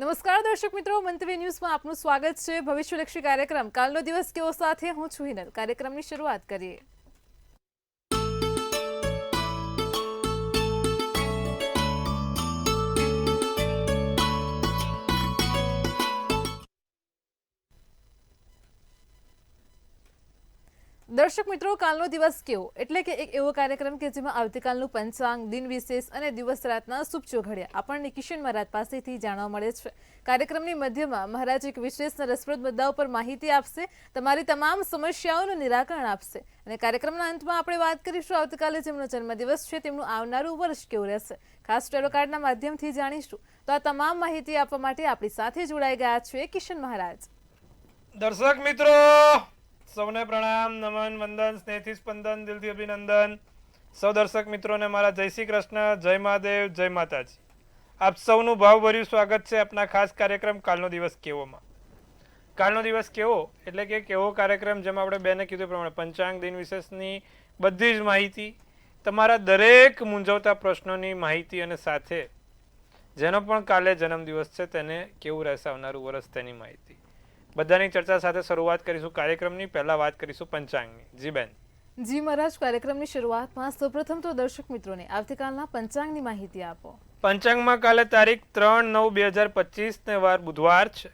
નમસ્કાર દર્શક મિત્રો, મંતવ્ય ન્યૂઝમાં આપનું સ્વાગત છે. ભવિષ્યલક્ષી કાર્યક્રમ કાલનો દિવસ કેવો સાથે હું છું હિનલ. કાર્યક્રમની શરૂઆત કરીએ. દર્શક મિત્રો, કાલનો દિવસ કેવો એટલે કે એક એવો કાર્યક્રમ કે જેમાં આવતીકાલનું પંચાંગ, દિન વિશેષ અને દિવસ રાતના શુભ ચોઘડિયા આપણને કિશન મહારાજ પાસેથી જાણવા મળે છે. કાર્યક્રમની મધ્યમાં મહારાજ એક વિશેષ રસપ્રદ મુદ્દાઓ પર માહિતી આપશે, તમારી તમામ સમસ્યાઓનું નિરાકરણ આપશે. અને કાર્યક્રમના અંતમાં આપણે વાત કરીશું આવતીકાલે જેમનો જન્મદિવસ છે તેમનું આવનારું વર્ષ કેવું રહેશે. ખાસ ટેરો કાર્ડના માધ્યમથી જાણીશું. તો આ તમામ માહિતી આપવા માટે આપણી સાથે જોડાઈ ગયા છે કિશન મહારાજ. દર્શક મિત્રો સૌને પ્રણામ, નમન, વંદન, સ્નેહથી સ્પંદન, દિલથી અભિનંદન. સૌ દર્શક મિત્રોને મારા જય શ્રી કૃષ્ણ, જય મહાદેવ, જય માતાજી. આપ સૌનું ભાવભર્યું સ્વાગત છે આપના ખાસ કાર્યક્રમ કાલનો દિવસ કેવોમાં. કાલનો દિવસ કેવો એટલે કે કેવો કાર્યક્રમ જેમાં આપણે બેને કીધું પ્રમાણે પંચાંગ, દિન વિશેષની બધી જ માહિતી, તમારા દરેક મૂંઝવતા પ્રશ્નોની માહિતી અને સાથે જેનો પણ કાલે જન્મદિવસ છે તેને કેવું રહેશે આવનારું વર્ષ તેની માહિતી બધાની ચર્ચા સાથે શરૂઆત કરીશું કાર્યક્રમની. પહેલા વાત કરીશું પંચાંગની. જી બેન. જી મહારાજ, કાર્યક્રમની શરૂઆતમાં સૌપ્રથમ તો દર્શક મિત્રોને આવતીકાલના પંચાંગની માહિતી આપો. પંચાંગમાં કાલે તારીખ 3/9/2025 ને વાર બુધવાર છે.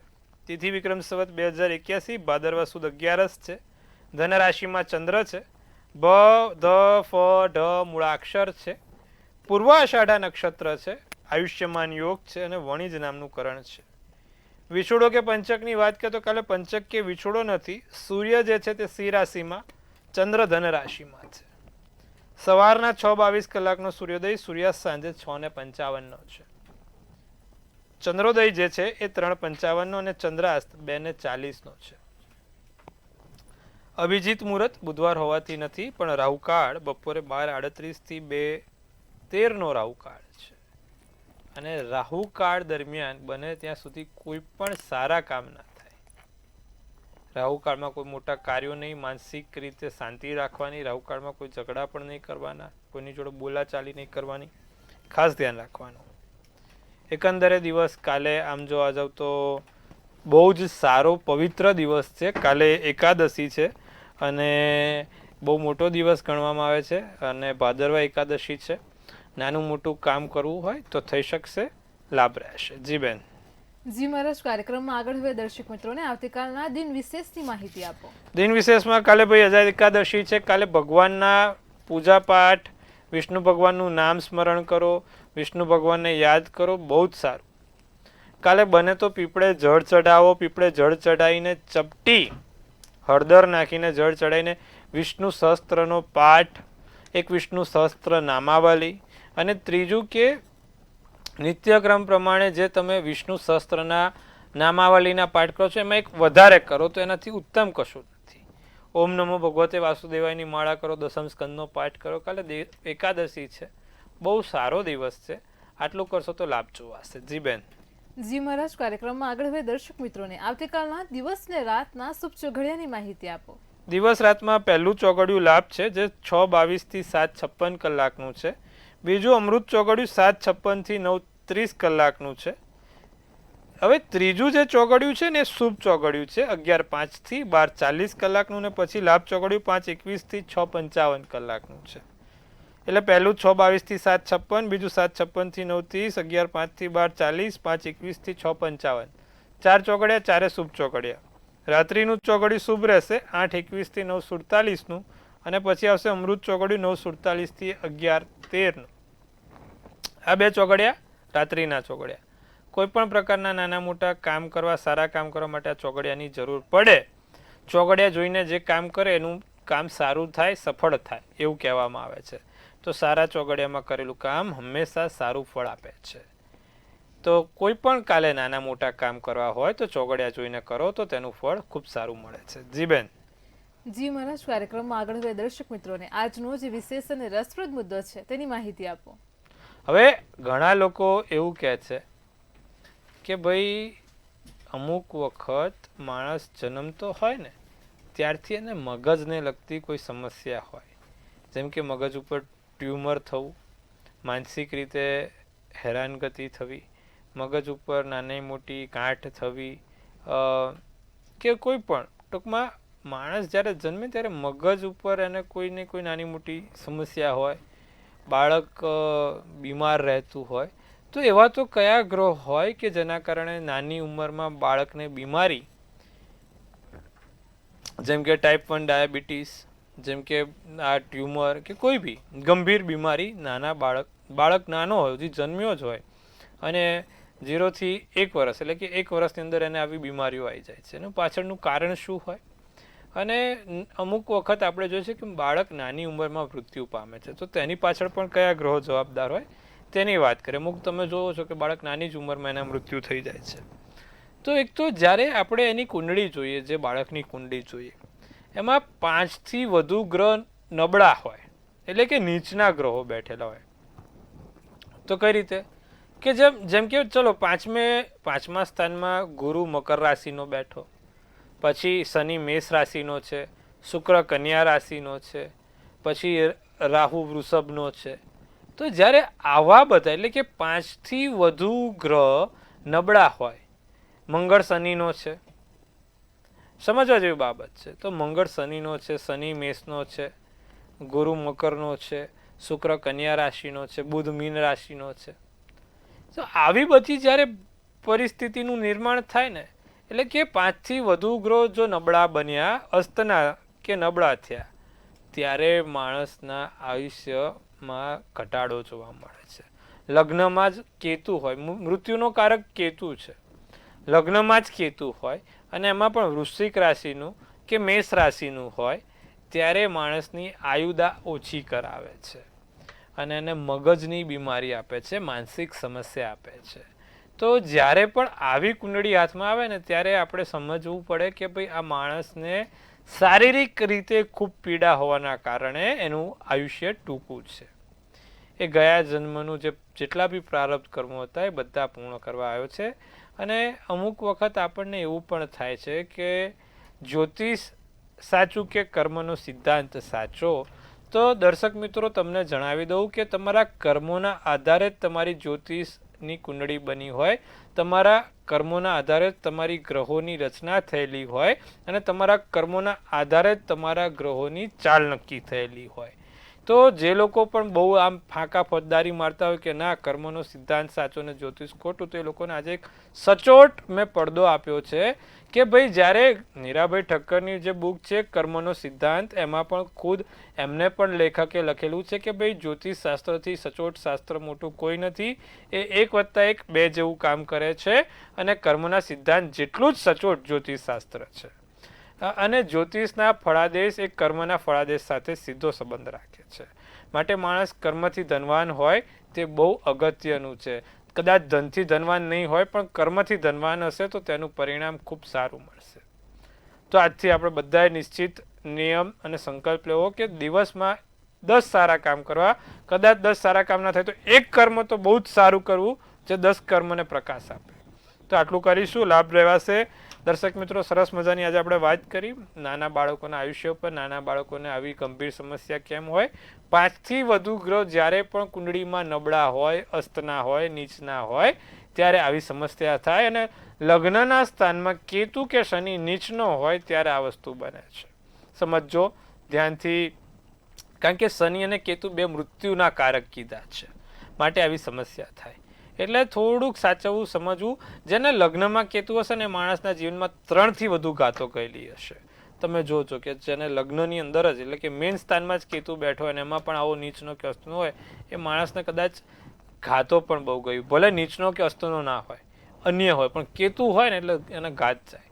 તિથિ વિક્રમ સંવત 2081, ભાદરવા સુદ 11 છે. ધન રાશિમાં ચંદ્ર છે. બ ધ ફ ઢ મૂળાક્ષર છે. પૂર્વાષાઢા નક્ષત્ર છે. આયુષ્યમાન યોગ છે અને વણિજ નામનું કરણ છે. વિછોડો કે પંચકની વાત કરીએ તો કાલે પંચક કે વિછોડો નથી. સૂર્ય જે છે તે સિંહ રાશિમાં, ચંદ્ર ધન રાશિમાં છે. સવારના 6:22 કલાકનો સૂર્યોદય, સૂર્યાસ્ત સાંજે 6:55 છે. ચંદ્રોદય જે છે એ 3:55 અને ચંદ્રાસ્ત 2:40 છે. અભિજીત મુહૂર્ત બુધવાર હોવાથી નથી, પણ રાહુકાળ બપોરે 12:38 થી 2:13 રાહુકાળ છે. અને રાહુકાળ દરમિયાન બને ત્યાં સુધી કોઈ પણ સારા કામ ના થાય. રાહુકાળમાં કોઈ મોટા કાર્યો નહીં, માનસિક રીતે શાંતિ રાખવાની. રાહુકાળમાં કોઈ ઝઘડા પણ નહીં કરવાના, કોઈની જોડે બોલાચાલી નહીં કરવાની, ખાસ ધ્યાન રાખવાનું. એકંદરે દિવસ કાલે આમ જોવા જાવ તો બહુ જ સારો પવિત્ર દિવસ છે. કાલે એકાદશી છે અને બહુ મોટો દિવસ ગણવામાં આવે છે અને ભાદરવા એકાદશી છે. નાનું મોટું કામ કરવું હોય તો થઈ શકશે, લાભ રહેશે. જી બેન. જી મહારાજ, કાર્યક્રમમાં આગળ હવે દર્શક મિત્રોને આવતીકાલના દિન વિશેષની માહિતી આપો. દિન વિશેષમાં કાલે ભાઈ અજાય એકાદશી છે. કાલે ભગવાનના પૂજા પાઠ, વિષ્ણુ ભગવાનનું નામ સ્મરણ કરો, વિષ્ણુ ભગવાનને યાદ કરો, બહુ જ સારું. કાલે બને તો પીપળે જળ ચઢાવો. પીપળે જળ ચઢાવીને ચપટી હળદર નાખીને જળ ચઢાવીને વિષ્ણુ સહસ્ત્રનો પાઠ, એક વિષ્ણુ સહસ્ત્ર નામાવલી, અને ત્રીજું કે નિત્યક્રમ પ્રમાણે જે તમે વિષ્ણુ સહસ્ત્રના નામાવલીના પાઠ કરો છો એમાં એક વધારે કરો તો એનાથી ઉત્તમ કશું નથી. ઓમ નમો ભગવતે વાસુદેવાયની માળા કરો, દસમ સ્કંદનો પાઠ કરો. કાલે એકાદશી છે, બહુ સારો દિવસ છે. આટલું કરશો તો લાભ જોવાશે. જી બેન. જી મહારાજ, કાર્યક્રમમાં આગળ હવે દર્શક મિત્રોને આવતીકાલના દિવસ ને રાતના શુભ ચોઘડિયાની માહિતી આપો. દિવસ રાતમાં પહેલું ચોઘડિયું લાભ છે જે 6:22 થી 7:56 કલાકનું છે. બીજું અમૃત ચોઘડિયું 7:56 થી 9:30 કલાકનું છે. હવે ત્રીજું જે ચોઘડિયું છે ને એ શુભ ચોઘડિયું છે 11:05 થી 12:40 કલાકનું, ને પછી લાભ ચોઘડિયું 5:21 થી 6:55 કલાકનું છે. એટલે પહેલું 6:22 થી 7:56, બીજું 7:56 થી 9:30, 11:05 થી 12:40, 5:21 થી 6:55. ચાર ચોઘડિયા, ચારે શુભ ચોઘડિયા. રાત્રિનું ચોઘડિયું શુભ રહેશે 8:21 થી 9:47 અને પછી આવશે અમૃત ચોઘડિયું 9:47 થી 11:13. આ બે ચોઘડિયા રાત્રિના ચોઘડિયા. કોઈ પણ પ્રકારના નાના મોટા કામ કરવા, સારા કામ કરવા માટે આ ચોઘડિયાની જરૂર પડે. ચોઘડિયા જોઈને જે કામ કરે એનું કામ સારું થાય, સફળ થાય એવું કહેવામાં આવે છે. તો સારા ચોઘડિયામાં કરેલું કામ હંમેશા સારું ફળ આપે છે. તો કોઈ પણ કાલે નાના મોટા કામ કરવા હોય તો ચોઘડિયા જોઈને કરો તો તેનું ફળ ખૂબ સારું મળે છે. જી બેન. જી મહારાજ, કાર્યક્રમમાં આગળ હવે દર્શક મિત્રોને આજનો જે વિશેષ અને રસપ્રદ મુદ્દો છે તેની માહિતી આપો. હવે ઘણા લોકો એવું કહે છે કે ભાઈ અમુક વખત માણસ જન્મતો હોય ને ત્યારથી એને મગજને લગતી કોઈ સમસ્યા હોય, જેમ કે મગજ ઉપર ટ્યુમર થવું, માનસિક રીતે હેરાનગતિ થવી, મગજ ઉપર નાની મોટી ગાંઠ થવી કે કોઈ પણ ટૂંકમાં માણસ જ્યારે જન્મે ત્યારે મગજ ઉપર એને કોઈને કોઈ નાની મોટી સમસ્યા હોય, બાળક બીમાર રહેતું હોય, તો એવા તો કયા ગ્રહ હોય કે જેના કારણે નાની ઉંમરમાં બાળકને બીમારી, જેમ કે ટાઈપ 1 ડાયાબિટીસ, જેમ કે આ ટ્યુમર કે કોઈ બી ગંભીર બીમારી નાના બાળક નાનો હોય, જે જન્મ્યો જ હોય અને 0 થી 1 વર્ષ એટલે કે 1 વર્ષની અંદર એને આવી બીમારીઓ આવી જાય છે. એનું પાછળનું કારણ શું હોય? અને અમુક વખત આપણે જોઈએ છે કે બાળક નાની ઉંમરમાં મૃત્યુ પામે છે, તો તેની પાછળ પણ કયા ગ્રહો જવાબદાર હોય તેની વાત કરીએ. અમુક તમે જોવો છો કે બાળક નાની જ ઉંમરમાં એના મૃત્યુ થઈ જાય છે. તો એક તો જ્યારે આપણે એની કુંડળી જોઈએ, જે બાળકની કુંડળી જોઈએ, એમાં 5 થી વધુ ગ્રહ નબળા હોય એટલે કે નીચના ગ્રહો બેઠેલા હોય. તો કઈ રીતે? કે જેમ કે ચલો પાંચમા સ્થાનમાં ગુરુ મકર રાશિનો બેઠો, પછી શનિ મેષ રાશિનો છે, શુક્ર કન્યા રાશિનો છે, પછી રાહુ વૃષભનો છે. તો જ્યારે આવા બધા એટલે કે 5 થી વધુ ગ્રહ નબળા હોય, મંગળ શનિનો છે, સમજવા જેવી બાબત છે. તો મંગળ શનિનો છે, શનિ મેષનો છે, ગુરુ મકરનો છે, શુક્ર કન્યા રાશિનો છે, બુધ મીન રાશિનો છે. તો આવી બધી જ્યારે પરિસ્થિતિનું નિર્માણ થાય ને, એટલે કે 5 થી વધુ ગ્રહ જો નબળા બન્યા, અસ્તના કે નબળા થયા, ત્યારે માણસના આયુષ્યમાં ઘટાડો જોવા મળે છે. લગ્નમાં જ કેતુ હોય, મૃત્યુનો કારક કેતુ છે, લગ્નમાં જ કેતુ હોય અને એમાં પણ વૃશ્ચિક રાશિનું કે મેષ રાશિનું હોય, ત્યારે માણસની આયુદા ઓછી કરાવે છે અને એને મગજની બીમારી આપે છે, માનસિક સમસ્યા આપે છે. તો જ્યારે પણ આવી કુંડળી હાથમાં આવે ને, ત્યારે આપણે સમજવું પડે કે ભાઈ આ માણસને શારીરિક રીતે ખૂબ પીડા હોવાના કારણે એનું આયુષ્ય ટૂંકું છે. એ ગયા જન્મનું જેટલા બી પ્રારબ્ધ કર્મો હતા એ બધા પૂર્ણ કરવા આવ્યો છે. અને અમુક વખત આપણને એવું પણ થાય છે કે જ્યોતિષ સાચું કે કર્મનો સિદ્ધાંત સાચો? તો દર્શક મિત્રો, તમને જણાવી દઉં કે તમારા કર્મોના આધારે જ તમારી જ્યોતિષની કુંડળી બની હોય, તમારા કર્મોના આધારે જ તમારી ગ્રહોની રચના થયેલી હોય અને તમારા કર્મોના આધારે જ તમારા ગ્રહોની ચાલ નક્કી થયેલી હોય. તો જે લોકો પણ બહુ આમ ફાંકા ફોજદારી મારતા હોય કે ના કર્મનો સિદ્ધાંત સાચો ને જ્યોતિષ ખોટું, તો એ લોકોને આજે એક સચોટ મેં પડદો આપ્યો છે કે ભાઈ જ્યારે નીરાભાઈ ઠક્કરની જે બુક છે કર્મનો સિદ્ધાંત, એમાં પણ ખુદ એમને પણ લેખકે લખેલું છે કે ભાઈ જ્યોતિષ શાસ્ત્રથી સચોટ શાસ્ત્ર મોટું કોઈ નથી. એ 1 + 1 2 જેવું કામ કરે છે અને કર્મના સિદ્ધાંત જેટલું જ સચોટ જ્યોતિષ શાસ્ત્ર છે. અને જ્યોતિષના ફળાદેશ એ કર્મના ફળાદેશ સાથે સીધો સંબંધ રાખે છે. માટે માણસ કર્મથી ધનવાન હોય તે બહુ અગત્યનું છે. કદાચ ધનથી ધનવાન નહીં હોય પણ કર્મથી ધનવાન હશે તો તેનું પરિણામ ખૂબ સારું મળશે. તો આજથી આપણે બધાએ નિશ્ચિત નિયમ અને સંકલ્પ લેવો કે દિવસમાં 10 સારા કામ કરવા. કદાચ 10 સારા કામ ના થાય તો એક કર્મ તો બહુ જ સારું કરવું જે 10 કર્મને પ્રકાશ આપે. તો આટલું કરીશું, લાભ રહેવાશે. દર્શક મિત્રો, સરસ મજાની આજે આપણે વાત કરી નાના બાળકોના આયુષ્ય પર. નાના બાળકોને આવી ગંભીર સમસ્યા કેમ હોય? 5 થી વધુ ગ્રહ જ્યારે પણ કુંડળીમાં નબળા હોય, અસ્તના હોય, નીચના હોય, ત્યારે આવી સમસ્યા થાય. અને લગ્નના સ્થાનમાં કેતુ કે શનિ નીચનો હોય ત્યારે આ વસ્તુ બને છે. સમજો ધ્યાનથી, કારણ કે શનિ અને કેતુ 2 મૃત્યુના કારક કીધા છે, માટે આવી સમસ્યા થાય. એટલે થોડુંક સાચવવું, સમજવું. જેને લગ્નમાં કેતુ હશે ને માણસના જીવનમાં 3 થી વધુ ઘાતો ગયેલી હશે. તમે જોજો કે જેને લગ્નની અંદર જ એટલે કે મેઇન સ્થાનમાં જ કેતુ બેઠો હોય અને એમાં પણ આવો નીચનો કે અસ્તનો હોય, એ માણસને કદાચ ઘાતો પણ બહુ ગયું. ભલે નીચનો કે અસ્તનો ના હોય, અન્ય હોય, પણ કેતુ હોય ને એટલે એને ઘાત જાય.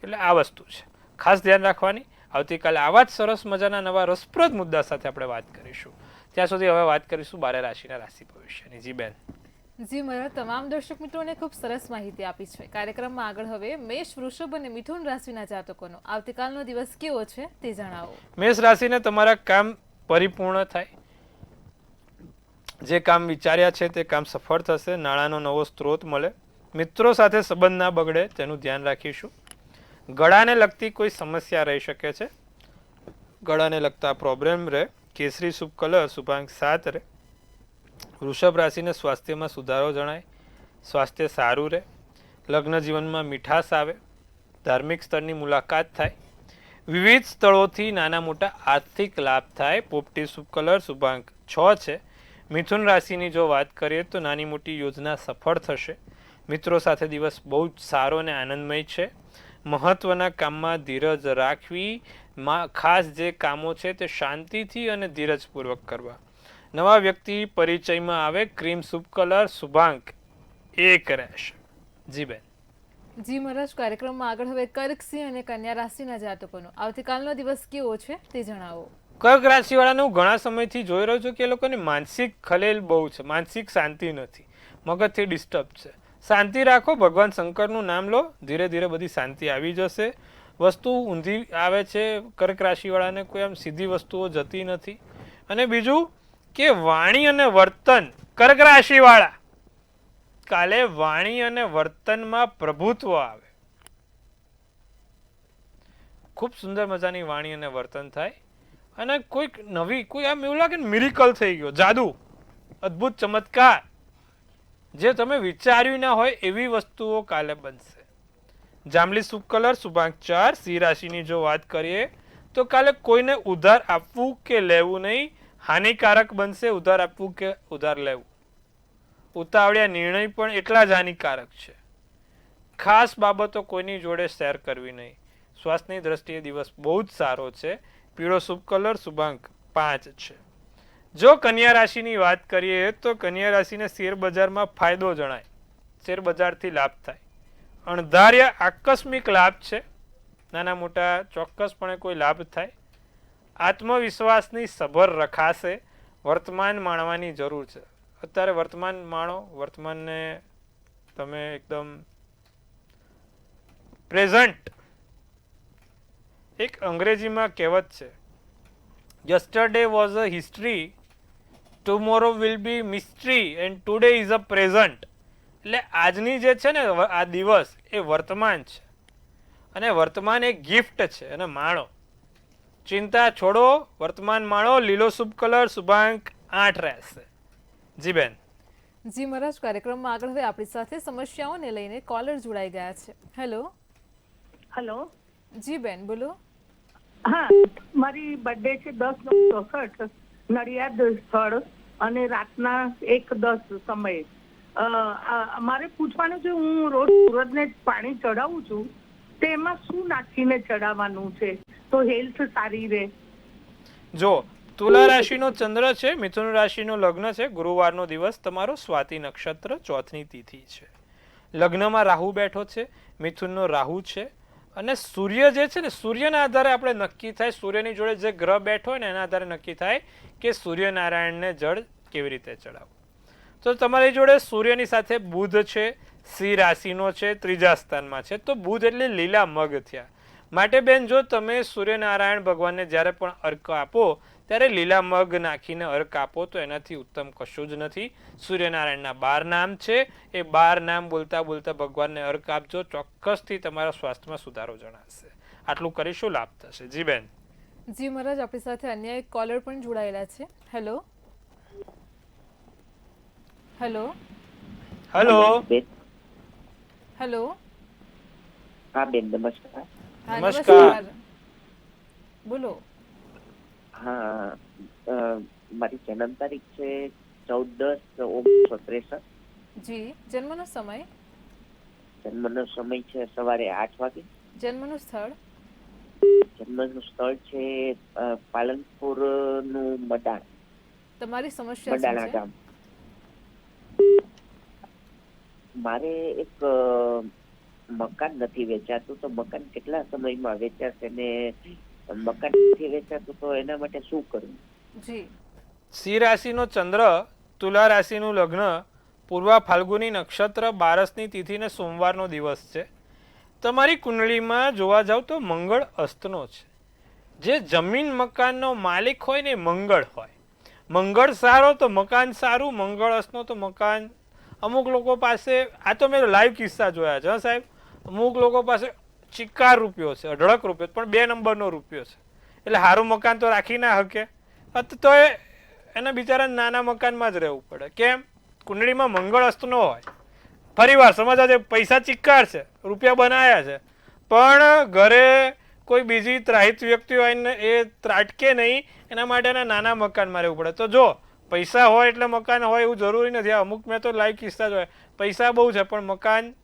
એટલે આ વસ્તુ છે, ખાસ ધ્યાન રાખવાની. આવતીકાલે આવા જ સરસ મજાના નવા રસપ્રદ મુદ્દા સાથે આપણે વાત કરીશું. ત્યાં સુધી હવે વાત કરીશું 12 રાશિના રાશિ ભવિષ્યની. જી બેન. જી મારા તમામ દર્શક મિત્રોને ખૂબ સરસ માહિતી આપી છે. કાર્યક્રમમાં આગળ હવે મેષ, વૃષભ અને મિથુન રાશિના જાતકોનો આવતીકાલનો દિવસ કેવો છે તે જણાવો. મેષ રાશિને તમારા કામ પરિપૂર્ણ થાય, જે કામ વિચાર્યા છે તે કામ સફળ થશે. નાણાંનો નવો સ્ત્રોત મળે. મિત્રો સાથે સંબંધ ના બગડે તેનું ધ્યાન રાખીશું. ગળાને લગતી કોઈ સમસ્યા રહી શકે છે, ગળાને લગતા પ્રોબ્લેમ રહે. કેસરી શુભ કલર શુભાંક 7 રહે. વૃષભ રાશિને સ્વાસ્થ્યમાં સુધારો જણાય. સ્વાસ્થ્ય સારું રહે, લગ્ન જીવનમાં મીઠાશ આવે, ધાર્મિક સ્થળની મુલાકાત થાય, વિવિધ સ્થળોથી નાના મોટા આર્થિક લાભ થાય. પોપટી શુભ કલર શુભાંક 6 છે. મિથુન રાશિની જો વાત કરીએ તો નાની મોટી યોજના સફળ થશે. મિત્રો સાથે દિવસ બહુ જ સારો અને આનંદમય છે. મહત્વના કામમાં ધીરજ રાખવી, ખાસ જે કામો છે તે શાંતિથી અને ધીરજપૂર્વક કરવા. નવા વ્યક્તિ પરિચયમાં આવે. ક્રીમ શુભ કલર શુભાંક 1 રહેશે. જી બેન. જી મહારાજ, કાર્યક્રમમાં આગળ હવે કર્ક સિંહ અને કન્યા રાશિના જાતકોનો આવતીકાલનો દિવસ કેવો છે તે જણાવો. કર્ક રાશિવાળાનું ઘણા સમયથી જોઈ રહ્યો છું કે એ લોકોને માનસિક ખલેલ બહુ છે, માનસિક શાંતિ નથી, મગજથી ડિસ્ટર્બ છે. શાંતિ રાખો, ભગવાન શંકરનું નામ લો, ધીરે ધીરે બધી શાંતિ આવી જશે. વસ્તુ ઊંધી આવે છે કર્ક રાશિવાળાને, કોઈ આમ સીધી વસ્તુઓ જતી નથી. અને બીજું કે વાણી અને વર્તન, કર્ક રાશિવાળા કાલે વાણી અને વર્તનમાં પ્રભુત્વ આવે. ખૂબ સુંદર મજાની વાણી અને વર્તન થાય અને કોઈક નવી, કોઈ આમ એવું લાગે ને મિરેકલ થઈ ગયો, જાદુ, અદ્ભુત ચમત્કાર, જે તમે વિચાર્યું ના હોય એવી વસ્તુઓ કાલે બનશે. જાંબલી શુભ કલર શુભાંક 4. સિંહ રાશિની જો વાત કરીએ તો કાલે કોઈને ઉધાર આપવું કે લેવું નહીં, હાનિકારક બનશે ઉધાર આપવું કે ઉધાર લેવું. ઉતાવળિયા નિર્ણય પણ એટલા જ હાનિકારક છે. ખાસ બાબતો કોઈની જોડે શેર કરવી નહીં. સ્વાસ્થ્યની દ્રષ્ટિએ દિવસ બહુ જ સારો છે. પીળો શુભ કલર શુભાંક 5 છે. જો કન્યા રાશિની વાત કરીએ તો કન્યા રાશિને શેર બજારમાં ફાયદો જણાય, શેર બજારથી લાભ થાય. અણધાર્ય આકસ્મિક લાભ છે, નાના મોટા ચોક્કસપણે કોઈ લાભ થાય. આત્મવિશ્વાસની સભર રખાશે. વર્તમાન માણવાની જરૂર છે. અત્યારે વર્તમાન માણો, વર્તમાનને તમે એકદમ પ્રેઝન્ટ. એક અંગ્રેજીમાં કહેવત છે, yesterday was a history, tomorrow will be mystery and today is a present. એટલે આજની જે છે ને આ દિવસ એ વર્તમાન છે અને વર્તમાન એક ગિફ્ટ છે અને માણો. ચિંતા છોડો, વર્તમાન માણો. લીલો શુભ કલર શુભાંક 8 રહેશે. જી બેન. જી મહારાજ, કાર્યક્રમમાં આગળ હવે આપણી સાથે સમસ્યાઓને લઈને કોલર જોડાઈ ગયા છે. હેલો. હેલો. જી બેન, બોલો. હા, મારી બર્થડે છે 10/9/64, નડિયાદ સ્થળ, અને રાતના 1:10 સમયે. મારે પૂછવાનું છે, હું રોજ સુરજને પાણી ચડાવું છું, તો એમાં શું નાખીને ચડાવવાનું છે તો હેલ્થ સારી રહે? જો તુલા રાશિનો ચંદ્ર છે, મિથુન રાશિનો લગ્ન છે, ગુરુવારનો દિવસ તમારો, સ્વાતિ નક્ષત્ર, ચોથની તિથિ છે. લગ્નમાં રાહુ બેઠો છે, મિથુનનો રાહુ છે. અને સૂર્ય જે છે ને, સૂર્યના આધારે આપણે નક્કી થાય, સૂર્યની જોડે જે ગ્રહ બેઠો હોય ને એના આધારે નક્કી થાય કે સૂર્યનારાયણને જળ કેવી રીતે ચડાવવું. તો તમારી જોડે સૂર્યની સાથે બુધ છે, સિંહ રાશિનો છે, ત્રીજા સ્થાનમાં છે. તો બુધ એટલે લીલા મગ થયા. માટે બેન, જો તમે સૂર્યનારાયણ ભગવાનને જ્યારે પણ અર્ક આપો ત્યારે લીલા મગ નાખીને અર્ક આપો તો એનાથી ઉત્તમ કશું જ નથી. સૂર્યનારાયણના 12 નામ છે, એ 12 નામ બોલતા બોલતા ભગવાનને અર્ક આપજો, ચોક્કસથી તમારા સ્વાસ્થ્યમાં સુધારો જણાશે. આટલું કરીશું, લાભ થશે. જી બેન. જી મહારાજ, આપણી સાથે અન્ય એક કોલર પણ જોડાયેલા છે. હેલો. હેલો. હેલો. હેલો. હા બેન, નમસ્કાર. હા, નમસ્કાર. બોલો. હા, મારી જન્મ તારીખ છે 14/10/1963. જી. જન્મનો સમય? જન્મનો સમય છે સવારે 8 વાગે. જન્મનું સ્થળ? જન્મનું સ્થળ છે પાલનપુર નું મડાણ. તમારી સમસ્યા મડાણા શું છે? ગામ. મારે એક મકાન નથી વેચાતું, તો મકાન કેટલા સમયમાં વેચાશે ને મકાન નથી વેચાતું તો એના માટે શું કરવું? જી. સિંહ રાશિનો ચંદ્ર, તુલા રાશિનું લગ્ન, પૂર્વા ફાલ્ગુની નક્ષત્ર, 12ની તિથિ ને સોમવારનો દિવસ છે. તમારી કુંડળીમાં જોવા જાવ તો મંગળ અસ્તનો છે. જે જમીન મકાનનો માલિક હોય ને મંગળ હોય. મંગળ સારો તો મકાન સારું, મંગળ અસ્તનો તો મકાન. અમુક લોકો પાસે, આ તો મેં લાઈવ કિસ્સા જોયા છે સાહેબ, અમુક લોકો પાસે ચિક્કાર રૂપિયો છે, અઢળક રૂપિયો, પણ 2 નંબરનો રૂપિયો છે. એટલે સારું મકાન તો રાખી ના શકે, તો એને બિચારા નાના મકાનમાં જ રહેવું પડે. કેમ? કુંડળીમાં મંગળ અસ્ત ન હોય ફરીવાર સમજ આજે પૈસા ચિક્કાર છે, રૂપિયા બનાયા છે, પણ ઘરે કોઈ બીજી ત્રાહિત વ્યક્તિ હોય ને એ ત્રાટકે નહીં, એના માટેના નાના મકાનમાં રહેવું પડે. તો જો પૈસા હોય એટલે મકાન હોય એવું જરૂરી નથી. અમુક મેં તો લાઈવ કિસ્સા જોયા, પૈસા બહુ છે પણ મકાન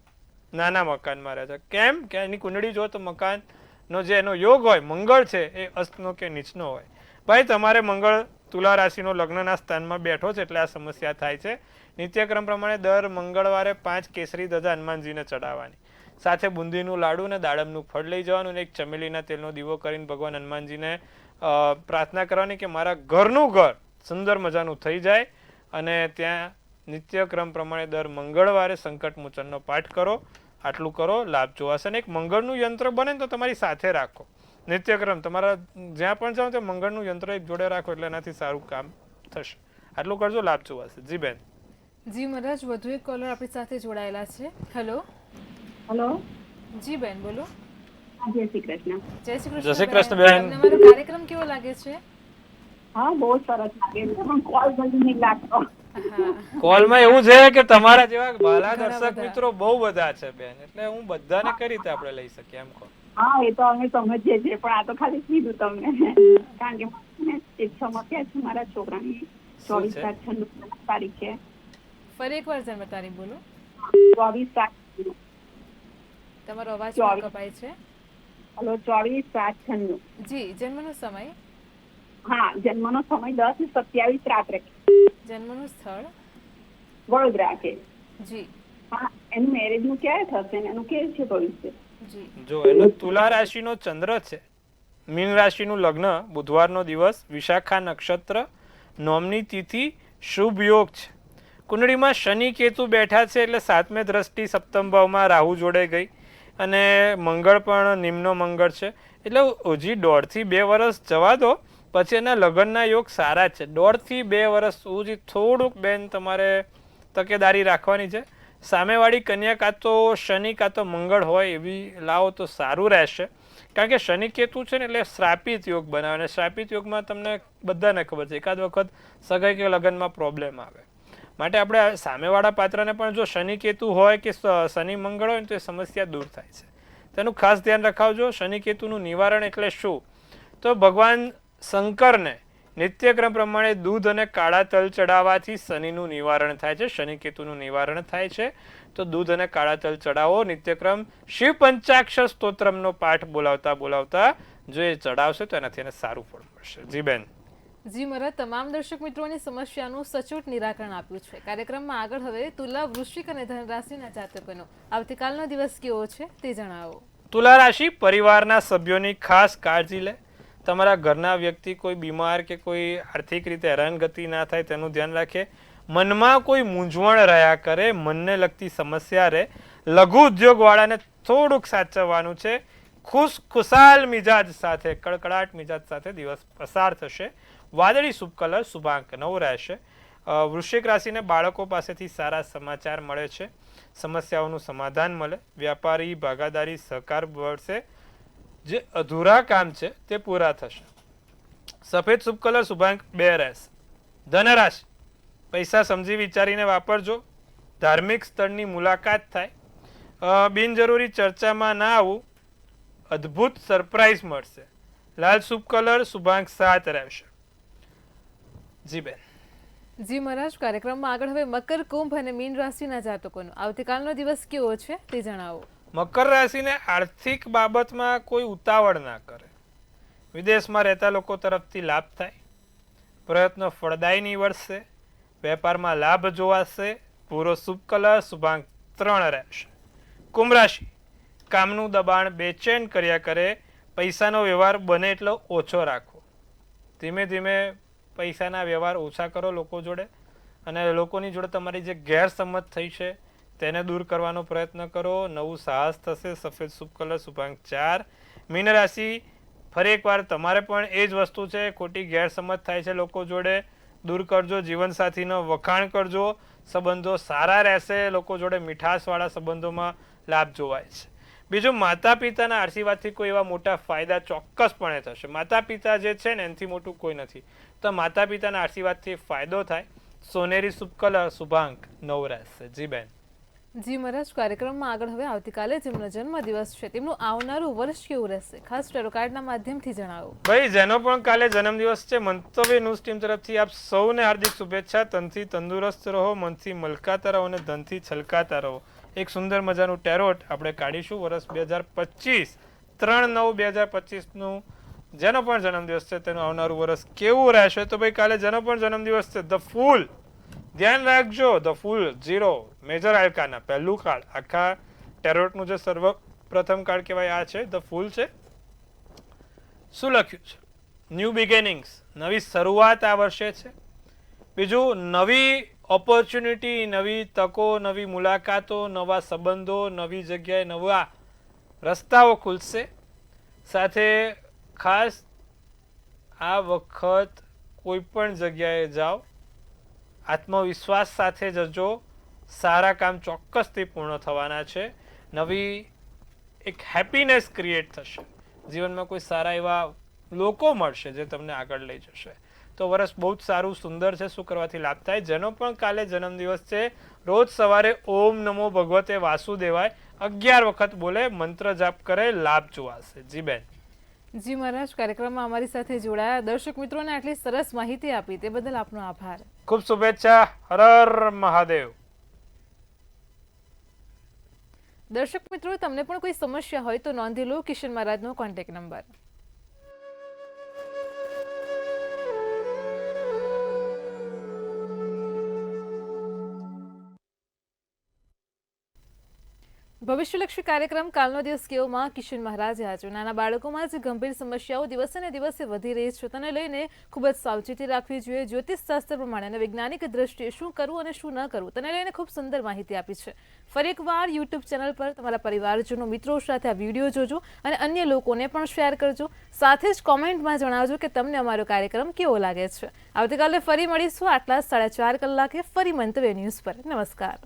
નાના મકાનમાં રહે છે. કેમ કે એની કુંડળી જો તો મકાનનો જે એનો યોગ હોય મંગળ છે એ અસ્તનો કે નીચનો હોય. ભાઈ તમારે મંગળ તુલા રાશિનો લગ્નના સ્થાનમાં બેઠો છે એટલે આ સમસ્યા થાય છે. નિત્યક્રમ પ્રમાણે દર મંગળવારે 5 કેસરી ધજા હનુમાનજીને ચડાવવાની, સાથે બુંદીનું લાડુ અને દાડમનું ફળ લઈ જવાનું અને એક ચમેલીના તેલનો દીવો કરીને ભગવાન હનુમાનજીને પ્રાર્થના કરવાની કે મારા ઘરનું ઘર સુંદર મજાનું થઈ જાય. અને ત્યાં નિત્યક્રમ પ્રમાણે દર મંગળવારે સંકટ મોચનનો પાઠ કરો. આટલું કરો, લાભ જોવાશે. અને એક મંગળનું યંત્ર બને ને તો તમારી સાથે રાખો. નિત્યક્રમ તમારા જ્યાં પણ જાઓ ત્યાં મંગળનું યંત્ર એક જોડે રાખો એટલે એનાથી સારું કામ થશે. આટલું કરજો, લાભ જોવાશે. જી બેન. જી મહારાજ, વધુ એક કોલર આપણી સાથે જોડાયેલા છે. હેલો. હેલો. જી બેન બોલો. જય શ્રી કૃષ્ણ. જય શ્રી કૃષ્ણ. જય શ્રી કૃષ્ણ બેન. તમને અમારો કાર્યક્રમ કેવો લાગે છે? હા, બહુ સરસ લાગે છે, પણ કોલ જલ્દી નહીં લાગતો. કોલમાં એવું છે કે તમારા જેવા બાલા દર્શક મિત્રો બહુ બધા છે બેન, એટલે હું બધાને કઈ રીતે આપણે લઈ શકીએ એમ કહો. હા, એ તો અમે સમજીએ છીએ, પણ આ તો ખાલી કીધું તમને, કારણ કે મને એક સમસ્યા છે મારા છોકરાની. 24/7/96 તારીખ છે. ફરી એકવાર જન્મ તારીખ બોલો. 24/7. તમારો અવાજ કપાય છે. હલો. 24/7/96. જી. જન્મનો સમય? હા, જન્મનો સમય 10:27 રાત્રે. જન્મનું સ્થળ? વડોદરા છે. જી. હા, એનું મેરેજનું ક્યારે થશે ને એનું કેવું છે ભવિષ્ય? જી. જો એનો તુલા રાશિનો ચંદ્ર છે, મીન રાશિનું લગ્ન, બુધવારનો દિવસ, વિશાખા નક્ષત્ર, નોમની તિથિ, શુભ યોગ છે. કુંડળીમાં શનિ કેતુ બેઠા છે એટલે 7મી દ્રષ્ટિ સપ્તમ ભાવમાં રાહુ જોડે ગઈ અને મંગળ પણ નિમ્નો મંગળ છે. એટલે હજી 1.5 થી 2 વર્ષ જવા દો, પછી એના લગ્નના યોગ સારા છે. 1.5 થી 2 વર્ષ સુધી થોડુંક બેન તમારે તકેદારી રાખવાની છે. સામેવાળી કન્યા કાં તો શનિ કાં તો મંગળ હોય એવી લાવો તો સારું રહેશે. કારણ કે શનિ કેતુ છે ને એટલે શ્રાપિત યોગ બનાવે, અને શ્રાપિત યોગમાં તમને બધાને ખબર છે એકાદ વખત સગાઈ કે લગ્નમાં પ્રોબ્લેમ આવે. માટે આપણે સામેવાળા પાત્રને પણ જો શનિ કેતુ હોય કે શનિ મંગળ હોય ને તો એ સમસ્યા દૂર થાય છે. તેનું ખાસ ધ્યાન રખાવજો. શનિ કેતુનું નિવારણ એટલે શું? તો ભગવાન શંકરને નિત્યક્રમ પ્રમાણે દૂધ અને કાળા તલ ચડાવવાથી શનિનું નિવારણ થાય છે, શનિ કેતુનું નિવારણ થાય છે. તો દૂધ અને કાળા તલ ચડાવો. નિત્યક્રમ શિવ પંચાક્ષર સ્તોત્રમનો પાઠ બોલાવતા બોલાવતા જો એ ચડાવશે તો એનાથી એને સારું ફળ મળશે. જી બેન. જી મહારાજ, તમામ દર્શક મિત્રોની સમસ્યાનું સચોટ નિરાકરણ આપ્યું છે. કાર્યક્રમમાં આગળ હવે તુલા, વૃશ્ચિક અને ધન રાશિના જાતકોનો આવતીકાલનો દિવસ કેવો છે તે જણાવો. તુલા રાશિ પરિવારના સભ્યોની ખાસ કાળજી લે. તમારા ઘરના વ્યક્તિ કોઈ બીમાર કે કોઈ આર્થિક રીતે હેરાનગતિ ના થાય તેનું ધ્યાન રાખે. મનમાં કોઈ મૂંઝવણ રહ્યા કરે, મનને લગતી સમસ્યા રહે. લઘુ ઉદ્યોગવાળાને થોડુંક સાચવવાનું છે. ખુશાલ મિજાજ સાથે, કડકડાટ મિજાજ સાથે દિવસ પસાર થશે. વાદળી શુભ કલર, શુભાંક 9 રહેશે. વૃશ્ચિક રાશિને બાળકો પાસેથી સારા સમાચાર મળે છે, સમસ્યાઓનું સમાધાન મળે. વ્યાપારી ભાગાદારી સહકાર મળશે. જે અધૂરા કામ છે તે પૂરા થશે. સફેદ શુભ કલર, શુભાંક 2 રહેશે. ધનરાશિ પૈસા સમજી વિચારીને વાપરજો. ધાર્મિક સ્થળની મુલાકાત થાય. બિનજરૂરી ચર્ચામાં ના આવવું. અદ્ભુત સરપ્રાઈઝ મળશે. લાલ શુભ કલર, શુભાંક 7 રહેશે. જી બેન. જી મહારાજ, કાર્યક્રમમાં આગળ હવે મકર, કુંભ અને મીન રાશિના જાતકોનો આવતીકાલનો દિવસ કેવો છે તે જણાવો. મકર રાશિને આર્થિક બાબતમાં કોઈ ઉતાવળ ના કરે. વિદેશમાં રહેતા લોકો તરફથી લાભ થાય. પ્રયત્નો ફળદાયી નીવડશે. વેપારમાં લાભ જોવાશે. પૂરો શુભ કલર, શુભાંક 3 રહેશે. કુંભ રાશિ કામનું દબાણ બેચેન કર્યા કરે. પૈસાનો વ્યવહાર બને એટલો ઓછો રાખો. ધીમે ધીમે પૈસાના વ્યવહાર ઓછા કરો લોકો જોડે, અને લોકોની જોડે તમારી જે ગેરસમજ થઈ છે તેને દૂર કરવાનો પ્રયત્ન કરો. નવું સાહસ થશે. સફેદ શુભ કલર, શુભાંક 4. મીન રાશિ ફરી એકવાર તમારે પણ એ જ વસ્તુ છે, ખોટી ગેરસમજ થાય છે લોકો જોડે, દૂર કરજો. જીવનસાથીનો વખાણ કરજો. સંબંધો સારા રહેશે. લોકો જોડે મીઠાશવાળા સંબંધોમાં લાભ જોવાય છે. બીજું, માતા પિતાના આશીર્વાદથી કોઈ એવા મોટા ફાયદા ચોક્કસપણે થશે. માતા પિતા જે છે ને એનાથી મોટું કોઈ નથી. તો માતા પિતાના આશીર્વાદથી ફાયદો થાય. સોનેરી શુભ કલર, શુભાંક 9 રહેશે. જી બેન. જી મહારાજ, કાર્યક્રમમાં આગળ હવે આવતીકાલે જેમનો જન્મદિવસ છે તેમનું આવનારું વર્ષ કેવું રહેશે, ખાસ ટેરો કાર્ડના માધ્યમથી જણાવો. ભાઈ જેનો પણ કાલે જન્મદિવસ છે, મંતવ્ય ન્યૂઝ ટીમ તરફથી આપ સૌને હાર્દિક શુભેચ્છા. તનથી તંદુરસ્ત રહો, મનથી મલકાતા રહો અને ધનથી છલકાતા રહો. એક સુંદર મજાનું ટેરોટ આપણે કાઢીશું વર્ષ 2025 3/9/2025 જેનો પણ જન્મદિવસ છે તેનું આવનારું વર્ષ કેવું રહેશે. તો ભાઈ કાલે જેનો પણ જન્મદિવસ છે ધ ફૂલ, ધ્યાન રાખજો, ધ ફૂલ 0 મેજર આલ્કાના પહેલું કાર્ડ, આખા ટેરોટનું જે સર્વપ્રથમ કાર્ડ કહેવાય આ છે, ધ ફૂલ છે. શું લખ્યું છે? ન્યૂ બિગિનિંગ્સ, નવી શરૂઆત આ વર્ષે છે. બીજું નવી ઓપોર્ચ્યુનિટી, નવી તકો, નવી મુલાકાતો, નવા સંબંધો, નવી જગ્યાએ નવા રસ્તાઓ ખુલશે. સાથે ખાસ આ વખત કોઈ પણ જગ્યાએ જાઓ આત્મવિશ્વાસ સાથે જજો, સારા કામ ચોક્કસથી પૂર્ણ થવાના છે. નવી એક હેપીનેસ ક્રિએટ થશે, જીવનમાં કોઈ સારા એવા લોકો મળશે જે તમને આગળ લઈ જશે. તો વર્ષ બહુ જ સારું સુંદર છે. શું કરવાથી લાભ થાય? જેનો પણ કાલે જન્મદિવસ છે રોજ સવારે ઓમ નમો ભગવતે વાસુદેવાય 11 વખત બોલે, મંત્ર જાપ કરે, લાભ જોવાશે. જી બેન. જી મહારાજ, કાર્યક્રમમાં અમારી સાથે જોડાયા દર્શક મિત્રોને આટલી સરસ માહિતી આપી તે બદલ આપનો આભાર. ખૂબ શુભેચ્છા. હર હર મહાદેવ. દર્શક મિત્રો, તમને પણ કોઈ સમસ્યા હોય તો નોંધી લો કિશન મહારાજનો કોન્ટેક્ટ નંબર. ભવિષ્યલક્ષી કાર્યક્રમ કાલનો દિવસ કેવોમાં કિશન મહારાજે આજે નાના બાળકોમાં જ ગંભીર સમસ્યાઓ દિવસે ને દિવસે વધી રહી છે તેને લઈને ખૂબ જ સાવચેતી રાખવી જોઈએ. જ્યોતિષ શાસ્ત્ર પ્રમાણે અને વૈજ્ઞાનિક દ્રષ્ટિએ શું કરવું અને શું ન કરવું તેને લઈને ખૂબ સુંદર માહિતી આપી છે. ફરી એકવાર યુટ્યુબ ચેનલ પર તમારા પરિવારજનો મિત્રો સાથે આ વિડીયો જોજો અને અન્ય લોકોને પણ શેર કરજો. સાથે જ કોમેન્ટમાં જણાવજો કે તમને અમારો કાર્યક્રમ કેવો લાગે છે. આવતીકાલે ફરી મળીશું આટલા 4:30 કલાકે ફરી મંતવ્ય ન્યૂઝ પર. નમસ્કાર.